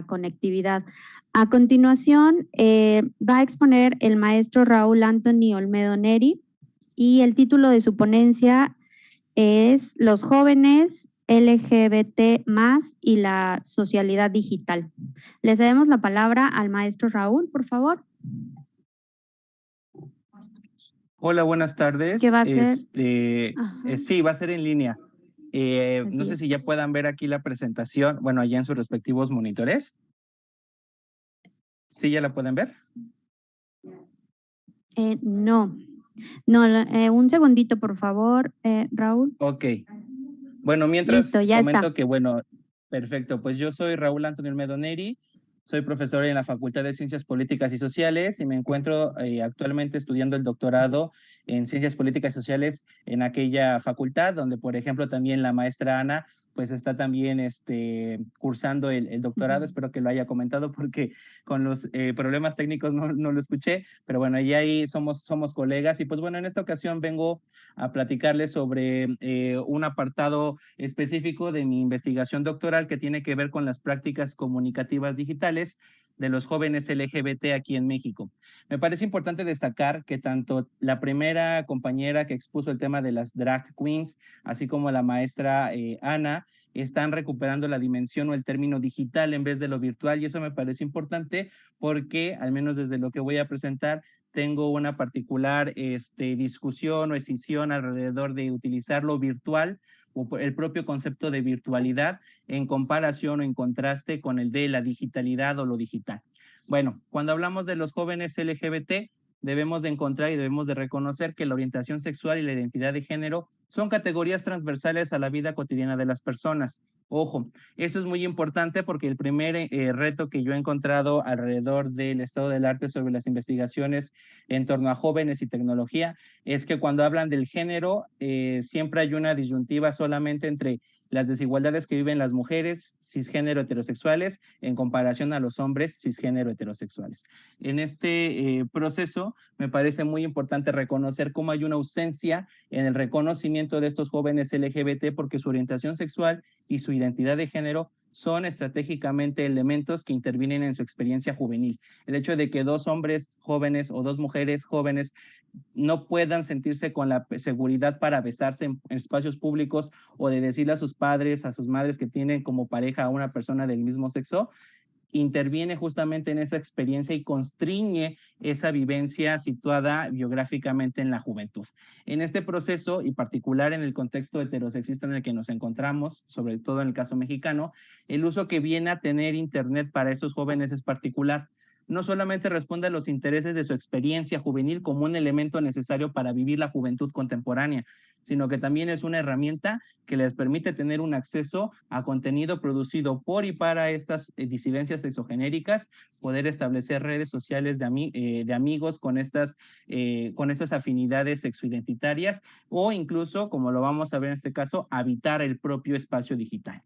la conectividad. A continuación, va a exponer el maestro Raúl Anthony Olmedo Neri y el título de su ponencia es Los jóvenes LGBT más y la socialidad digital. Le cedemos la palabra al maestro Raúl, por favor. Hola, buenas tardes. ¿Qué va a ser? Sí, va a ser en línea. No sé si ya puedan ver aquí la presentación, bueno, allá en sus respectivos monitores. ¿Sí ya la pueden ver? No, un segundito, por favor, Raúl. Ok. Bueno, mientras Listo, ya comento está. que, bueno, perfecto, pues yo soy Raúl Antonio Olmedo Neri, soy profesor en la Facultad de Ciencias Políticas y Sociales y me encuentro actualmente estudiando el doctorado en Ciencias Políticas y Sociales en aquella facultad, donde, por ejemplo, también la maestra Ana pues está también cursando el doctorado. Espero que lo haya comentado porque con los problemas técnicos no lo escuché, pero bueno, y ahí somos colegas y pues bueno, en esta ocasión vengo a platicarles sobre un apartado específico de mi investigación doctoral que tiene que ver con las prácticas comunicativas digitales de los jóvenes LGBT aquí en México. Me parece importante destacar que tanto la primera compañera que expuso el tema de las drag queens, así como la maestra Ana, están recuperando la dimensión o el término digital en vez de lo virtual, y eso me parece importante porque, al menos desde lo que voy a presentar, tengo una particular discusión o escisión alrededor de utilizar lo virtual o el propio concepto de virtualidad en comparación o en contraste con el de la digitalidad o lo digital. Bueno, cuando hablamos de los jóvenes LGBT, debemos de encontrar y debemos de reconocer que la orientación sexual y la identidad de género son categorías transversales a la vida cotidiana de las personas. Ojo, eso es muy importante porque el primer reto que yo he encontrado alrededor del estado del arte sobre las investigaciones en torno a jóvenes y tecnología es que cuando hablan del género siempre hay una disyuntiva solamente entre las desigualdades que viven las mujeres cisgénero heterosexuales en comparación a los hombres cisgénero heterosexuales. En este proceso me parece muy importante reconocer cómo hay una ausencia en el reconocimiento de estos jóvenes LGBT porque su orientación sexual y su identidad de género son estratégicamente elementos que intervienen en su experiencia juvenil. El hecho de que dos hombres jóvenes o dos mujeres jóvenes no puedan sentirse con la seguridad para besarse en espacios públicos o de decirle a sus padres, a sus madres que tienen como pareja a una persona del mismo sexo, interviene justamente en esa experiencia y constriñe esa vivencia situada biográficamente en la juventud. En este proceso, y particular en el contexto heterosexista en el que nos encontramos, sobre todo en el caso mexicano, el uso que viene a tener Internet para esos jóvenes es particular. No solamente responde a los intereses de su experiencia juvenil como un elemento necesario para vivir la juventud contemporánea, sino que también es una herramienta que les permite tener un acceso a contenido producido por y para estas disidencias exogenéricas, poder establecer redes sociales de amigos con estas afinidades sexoidentitarias o incluso, como lo vamos a ver en este caso, habitar el propio espacio digital.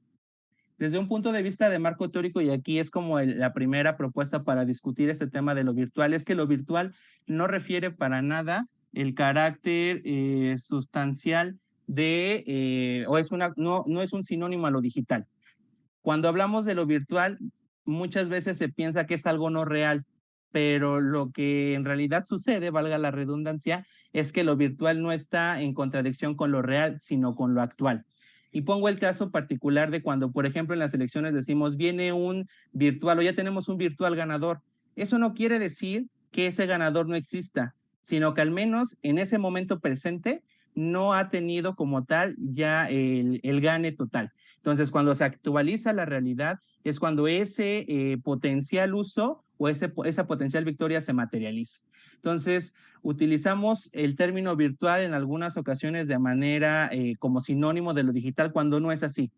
Desde un punto de vista de marco teórico, y aquí es como la primera propuesta para discutir este tema de lo virtual, es que lo virtual no refiere para nada el carácter sustancial no es un sinónimo a lo digital. Cuando hablamos de lo virtual, muchas veces se piensa que es algo no real, pero lo que en realidad sucede, valga la redundancia, es que lo virtual no está en contradicción con lo real, sino con lo actual. Y pongo el caso particular de cuando, por ejemplo, en las elecciones decimos, viene un virtual o ya tenemos un virtual ganador. Eso no quiere decir que ese ganador no exista, sino que al menos en ese momento presente no ha tenido como tal ya el gane total. Entonces, cuando se actualiza la realidad, es cuando ese potencial uso o esa potencial victoria se materializa. Entonces, utilizamos el término virtual en algunas ocasiones de manera como sinónimo de lo digital cuando no es así.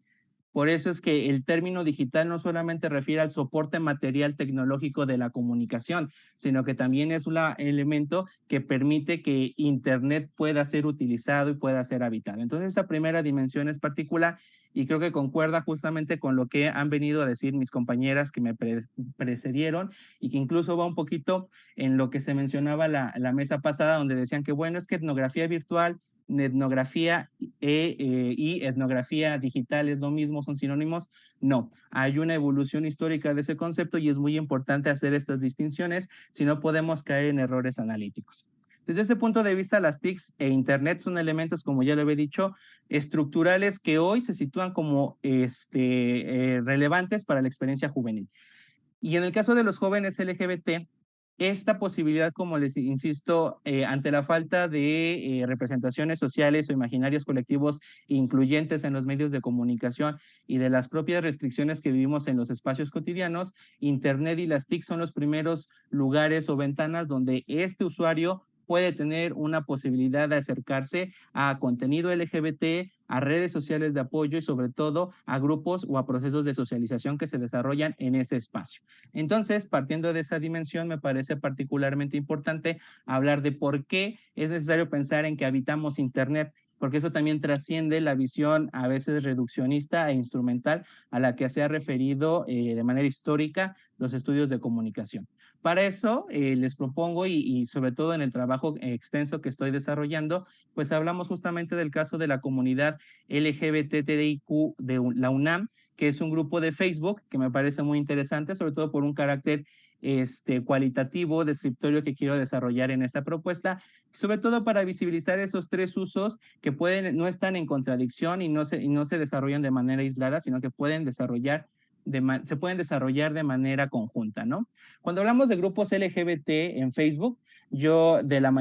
Por eso es que el término digital no solamente refiere al soporte material tecnológico de la comunicación, sino que también es un elemento que permite que Internet pueda ser utilizado y pueda ser habitado. Entonces, esta primera dimensión es particular y creo que concuerda justamente con lo que han venido a decir mis compañeras que me precedieron y que incluso va un poquito en lo que se mencionaba la mesa pasada, donde decían que, bueno, es que etnografía virtual etnografía y etnografía digital es lo mismo, son sinónimos. No, hay una evolución histórica de ese concepto y es muy importante hacer estas distinciones, si no podemos caer en errores analíticos. Desde este punto de vista, las TICs e Internet son elementos, como ya lo había dicho, estructurales que hoy se sitúan como relevantes para la experiencia juvenil. Y en el caso de los jóvenes LGBT, esta posibilidad, como les insisto, ante la falta de representaciones sociales o imaginarios colectivos incluyentes en los medios de comunicación y de las propias restricciones que vivimos en los espacios cotidianos, Internet y las TIC son los primeros lugares o ventanas donde este usuario puede tener una posibilidad de acercarse a contenido LGBT, a redes sociales de apoyo y sobre todo a grupos o a procesos de socialización que se desarrollan en ese espacio. Entonces, partiendo de esa dimensión, me parece particularmente importante hablar de por qué es necesario pensar en que habitamos Internet, porque eso también trasciende la visión a veces reduccionista e instrumental a la que se ha referido de manera histórica los estudios de comunicación. Para eso les propongo y sobre todo en el trabajo extenso que estoy desarrollando, pues hablamos justamente del caso de la comunidad LGBTIQ de la UNAM, que es un grupo de Facebook que me parece muy interesante, sobre todo por un carácter cualitativo, descriptorio que quiero desarrollar en esta propuesta, sobre todo para visibilizar esos tres usos que no están en contradicción y no se desarrollan de manera aislada, sino que se pueden desarrollar de manera conjunta, ¿no? Cuando hablamos de grupos LGBT en Facebook, yo de la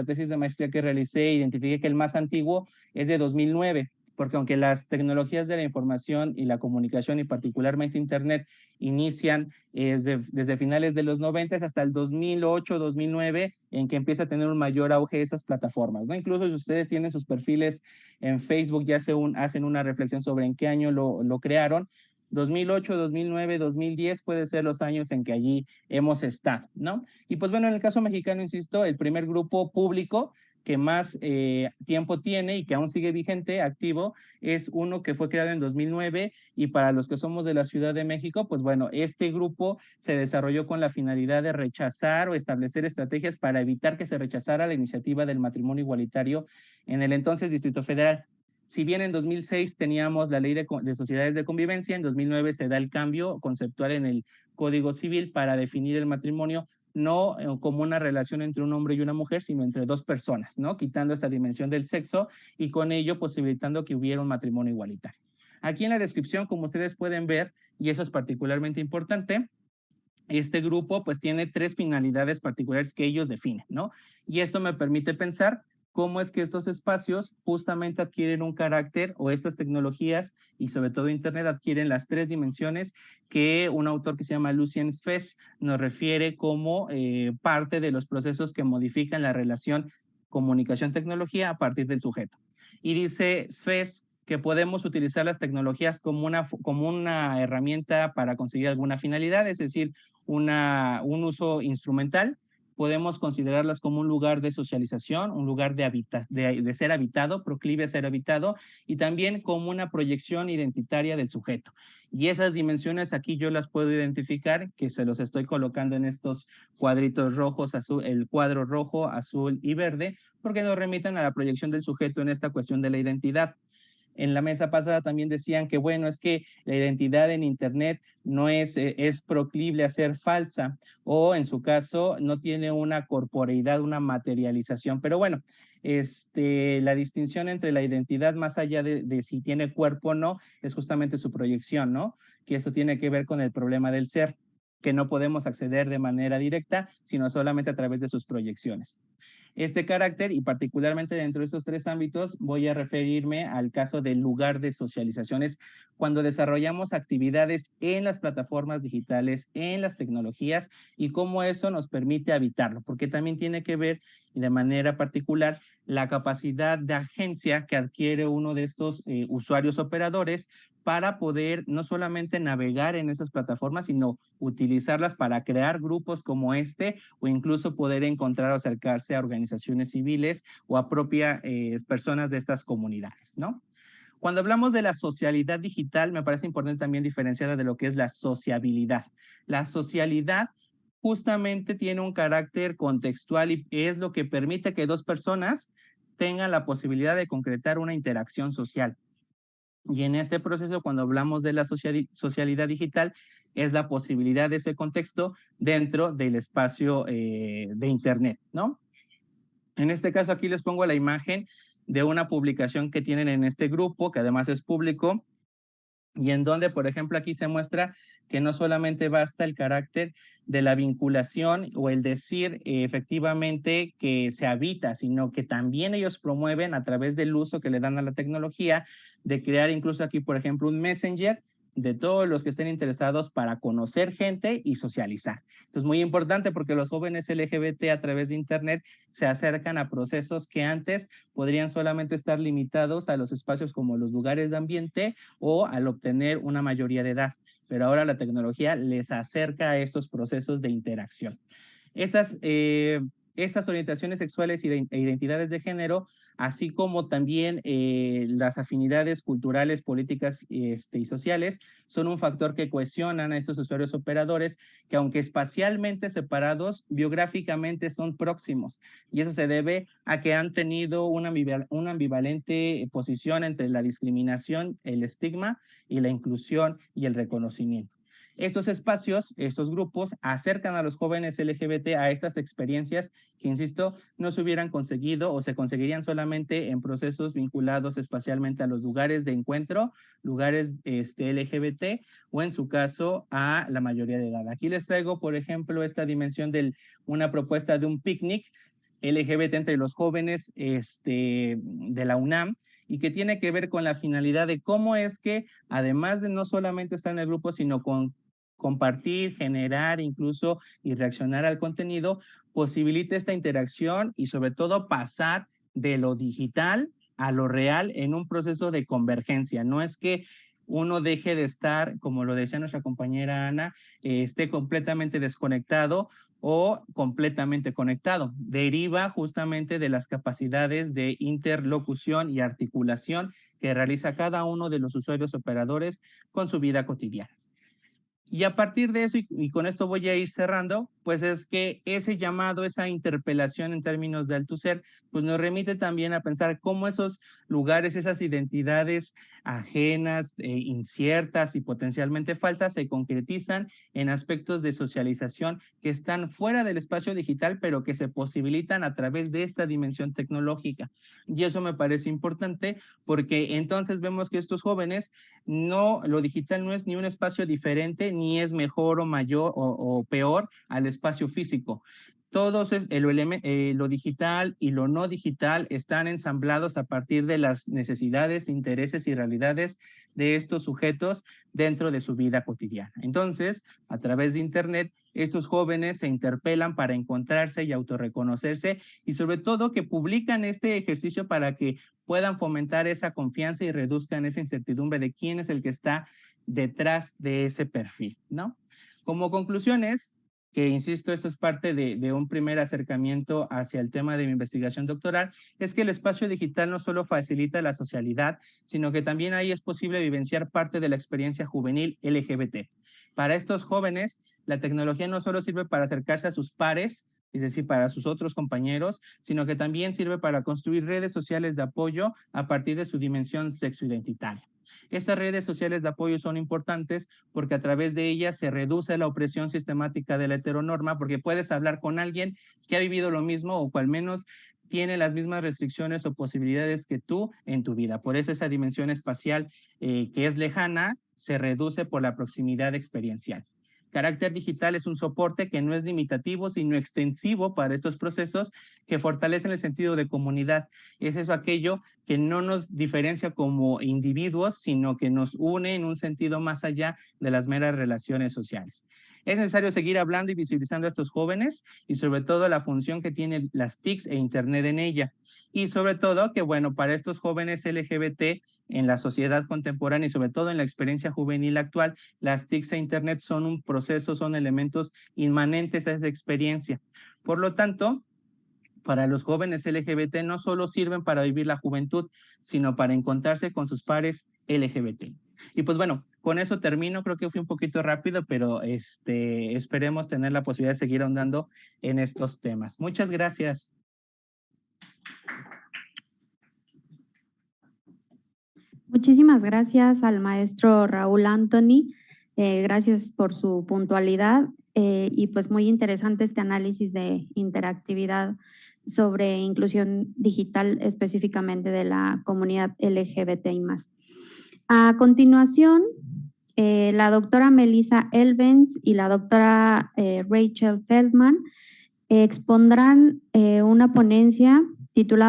tesis de maestría que realicé, identifiqué que el más antiguo es de 2009, porque aunque las tecnologías de la información y la comunicación y particularmente Internet inician desde finales de los 90 hasta el 2008, 2009, en que empieza a tener un mayor auge esas plataformas, ¿no? Incluso si ustedes tienen sus perfiles en Facebook, ya hacen una reflexión sobre en qué año lo crearon. 2008, 2009, 2010 puede ser los años en que allí hemos estado, ¿no? Y pues bueno, en el caso mexicano, insisto, el primer grupo público que más tiempo tiene y que aún sigue vigente, activo, es uno que fue creado en 2009 y para los que somos de la Ciudad de México, pues bueno, este grupo se desarrolló con la finalidad de rechazar o establecer estrategias para evitar que se rechazara la iniciativa del matrimonio igualitario en el entonces Distrito Federal. Si bien en 2006 teníamos la ley de sociedades de convivencia, en 2009 se da el cambio conceptual en el Código Civil para definir el matrimonio no como una relación entre un hombre y una mujer, sino entre dos personas, ¿no? Quitando esta dimensión del sexo y con ello posibilitando que hubiera un matrimonio igualitario. Aquí en la descripción, como ustedes pueden ver, y eso es particularmente importante, este grupo pues tiene tres finalidades particulares que ellos definen, ¿no? Y esto me permite pensar cómo es que estos espacios justamente adquieren un carácter o estas tecnologías y sobre todo Internet adquieren las tres dimensiones que un autor que se llama Lucien Sfes nos refiere como parte de los procesos que modifican la relación comunicación-tecnología a partir del sujeto. Y dice Sfes que podemos utilizar las tecnologías como una herramienta para conseguir alguna finalidad, es decir, un uso instrumental. Podemos considerarlas como un lugar de socialización, un lugar de ser habitado, proclive a ser habitado, y también como una proyección identitaria del sujeto. Y esas dimensiones aquí yo las puedo identificar, que se los estoy colocando en estos cuadritos rojos, azul, el cuadro rojo, azul y verde, porque nos remiten a la proyección del sujeto en esta cuestión de la identidad. En la mesa pasada también decían que, bueno, es que la identidad en Internet no es proclive a ser falsa o en su caso no tiene una corporeidad, una materialización. Pero bueno, la distinción entre la identidad más allá de si tiene cuerpo o no es justamente su proyección, ¿no? Que eso tiene que ver con el problema del ser, que no podemos acceder de manera directa, sino solamente a través de sus proyecciones. Este carácter y particularmente dentro de estos tres ámbitos voy a referirme al caso del lugar de socializaciones cuando desarrollamos actividades en las plataformas digitales, en las tecnologías y cómo eso nos permite habitarlo, porque también tiene que ver y de manera particular la capacidad de agencia que adquiere uno de estos usuarios operadores para poder no solamente navegar en esas plataformas, sino utilizarlas para crear grupos como este o incluso poder encontrar o acercarse a organizaciones civiles o a propias personas de estas comunidades, ¿no? Cuando hablamos de la socialidad digital, me parece importante también diferenciarla de lo que es la sociabilidad. La socialidad justamente tiene un carácter contextual y es lo que permite que dos personas tengan la posibilidad de concretar una interacción social. Y en este proceso, cuando hablamos de la socialidad digital, es la posibilidad de ese contexto dentro del espacio de Internet, ¿no? En este caso, aquí les pongo la imagen de una publicación que tienen en este grupo, que además es público, y en donde, por ejemplo, aquí se muestra que no solamente basta el carácter de la vinculación o el decir efectivamente que se habita, sino que también ellos promueven a través del uso que le dan a la tecnología de crear incluso aquí, por ejemplo, un messenger de todos los que estén interesados para conocer gente y socializar. Esto es muy importante porque los jóvenes LGBT a través de Internet se acercan a procesos que antes podrían solamente estar limitados a los espacios como los lugares de ambiente o al obtener una mayoría de edad. Pero ahora la tecnología les acerca a estos procesos de interacción. Estas orientaciones sexuales e identidades de género, así como también las afinidades culturales, políticas y sociales, son un factor que cohesionan a estos usuarios operadores que, aunque espacialmente separados, biográficamente son próximos. Y eso se debe a que han tenido una ambivalente posición entre la discriminación, el estigma y la inclusión y el reconocimiento. Estos espacios, estos grupos, acercan a los jóvenes LGBT a estas experiencias que, insisto, no se hubieran conseguido o se conseguirían solamente en procesos vinculados espacialmente a los lugares de encuentro, lugares LGBT, o en su caso a la mayoría de edad. Aquí les traigo, por ejemplo, esta dimensión de una propuesta de un picnic LGBT entre los jóvenes de la UNAM, y que tiene que ver con la finalidad de cómo es que, además de no solamente estar en el grupo, sino con compartir, generar incluso y reaccionar al contenido, posibilita esta interacción y sobre todo pasar de lo digital a lo real en un proceso de convergencia. No es que uno deje de estar, como lo decía nuestra compañera Ana, esté completamente desconectado o completamente conectado. Deriva justamente de las capacidades de interlocución y articulación que realiza cada uno de los usuarios operadores con su vida cotidiana. Y a partir de eso, y con esto voy a ir cerrando, pues es que ese llamado, esa interpelación en términos de Althusser, pues nos remite también a pensar cómo esos lugares, esas identidades ajenas, inciertas y potencialmente falsas se concretizan en aspectos de socialización que están fuera del espacio digital, pero que se posibilitan a través de esta dimensión tecnológica. Y eso me parece importante porque entonces vemos que estos jóvenes, no, lo digital no es ni un espacio diferente, ni es mejor o mayor o peor al espacio físico. Todos lo digital y lo no digital están ensamblados a partir de las necesidades, intereses y realidades de estos sujetos dentro de su vida cotidiana. Entonces, a través de Internet, estos jóvenes se interpelan para encontrarse y autorreconocerse, y sobre todo que publican este ejercicio para que puedan fomentar esa confianza y reduzcan esa incertidumbre de quién es el que está detrás de ese perfil, ¿no? Como conclusiones, que insisto, esto es parte de un primer acercamiento hacia el tema de mi investigación doctoral, es que el espacio digital no solo facilita la socialidad, sino que también ahí es posible vivenciar parte de la experiencia juvenil LGBT. Para estos jóvenes, la tecnología no solo sirve para acercarse a sus pares, es decir, para sus otros compañeros, sino que también sirve para construir redes sociales de apoyo a partir de su dimensión sexoidentitaria. Estas redes sociales de apoyo son importantes porque a través de ellas se reduce la opresión sistemática de la heteronorma, porque puedes hablar con alguien que ha vivido lo mismo o que al menos tiene las mismas restricciones o posibilidades que tú en tu vida. Por eso esa dimensión espacial que es lejana se reduce por la proximidad experiencial. Carácter digital es un soporte que no es limitativo, sino extensivo para estos procesos que fortalecen el sentido de comunidad. Es eso aquello que no nos diferencia como individuos, sino que nos une en un sentido más allá de las meras relaciones sociales. Es necesario seguir hablando y visibilizando a estos jóvenes y sobre todo la función que tienen las TICs e Internet en ella. Y sobre todo que, bueno, para estos jóvenes LGBT en la sociedad contemporánea y sobre todo en la experiencia juvenil actual, las TICs e Internet son un proceso, son elementos inmanentes a esa experiencia. Por lo tanto, para los jóvenes LGBT no solo sirven para vivir la juventud, sino para encontrarse con sus pares LGBT. Y pues bueno, con eso termino, creo que fui un poquito rápido, pero esperemos tener la posibilidad de seguir ahondando en estos temas. Muchas gracias. Muchísimas gracias al maestro Raúl Anthony. Gracias por su puntualidad y pues muy interesante este análisis de interactividad sobre inclusión digital específicamente de la comunidad LGBTI+. A continuación, la doctora Melissa Elvens y la doctora Rachel Feldman expondrán una ponencia titulada